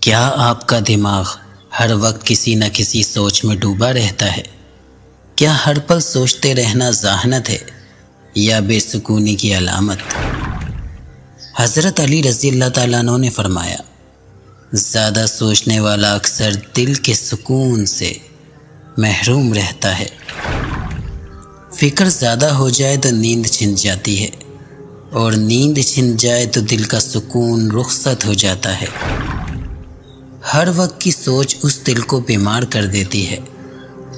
کیا آپ کا دماغ ہر وقت کسی نہ کسی سوچ میں ڈوبا رہتا ہے؟ کیا ہر پل سوچتے رہنا ذہانت ہے یا بے سکونی کی علامت؟ حضرت علی رضی اللہ تعالیٰ عنہ نے فرمایا، زیادہ سوچنے والا اکثر دل کے سکون سے محروم رہتا ہے۔ فکر زیادہ ہو جائے تو نیند چھن جاتی ہے، اور نیند چھن جائے تو دل کا سکون رخصت ہو جاتا ہے۔ ہر وقت کی سوچ اس دل کو بیمار کر دیتی ہے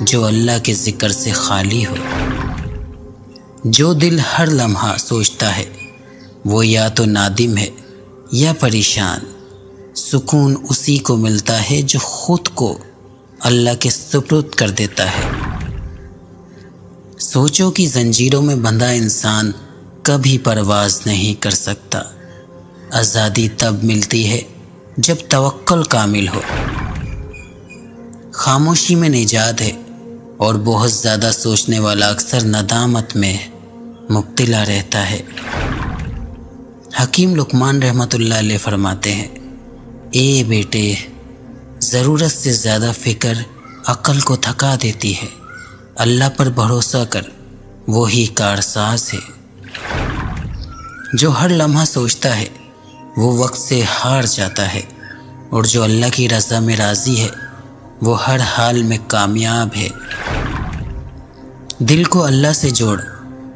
جو اللہ کے ذکر سے خالی ہو۔ جو دل ہر لمحہ سوچتا ہے وہ یا تو نادم ہے یا پریشان۔ سکون اسی کو ملتا ہے جو خود کو اللہ کے سپرد کر دیتا ہے۔ سوچوں کی زنجیروں میں بندھا انسان کبھی پرواز نہیں کر سکتا۔ آزادی تب ملتی ہے جب توکل کامل ہو۔ خاموشی میں نجات ہے، اور بہت زیادہ سوچنے والا اکثر ندامت میں مبتلا رہتا ہے۔ حکیم لقمان رحمۃ اللہ علیہ فرماتے ہیں، اے بیٹے، ضرورت سے زیادہ فکر عقل کو تھکا دیتی ہے۔ اللہ پر بھروسہ کر، وہی کارساز ہے۔ جو ہر لمحہ سوچتا ہے وہ وقت سے ہار جاتا ہے، اور جو اللہ کی رضا میں راضی ہے وہ ہر حال میں کامیاب ہے۔ دل کو اللہ سے جوڑ،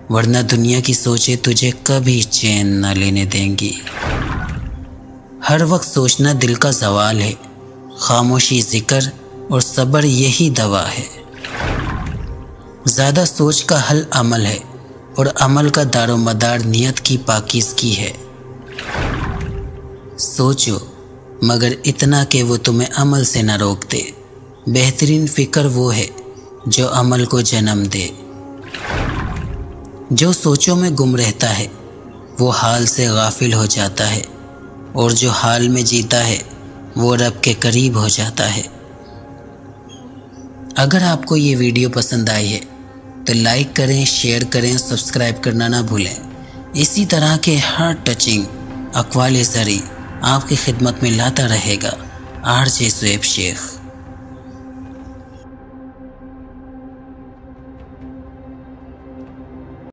ورنہ دنیا کی سوچیں تجھے کبھی چین نہ لینے دیں گی۔ ہر وقت سوچنا دل کا زوال ہے۔ خاموشی، ذکر اور صبر یہی دوا ہے۔ زیادہ سوچ کا حل عمل ہے، اور عمل کا دار و مدار نیت کی پاکیزگی ہے۔ سوچو مگر اتنا کہ وہ تمہیں عمل سے نہ روک دے۔ بہترین فکر وہ ہے جو عمل کو جنم دے۔ جو سوچوں میں گم رہتا ہے وہ حال سے غافل ہو جاتا ہے، اور جو حال میں جیتا ہے وہ رب کے قریب ہو جاتا ہے۔ اگر آپ کو یہ ویڈیو پسند آئی ہے تو لائک کریں، شیئر کریں، سبسکرائب کرنا نہ بھولیں۔ اسی طرح کے ہارٹ ٹچنگ اقوال زرعی آپ کی خدمت میں لاتا رہے گا RJ شعیب شیخ۔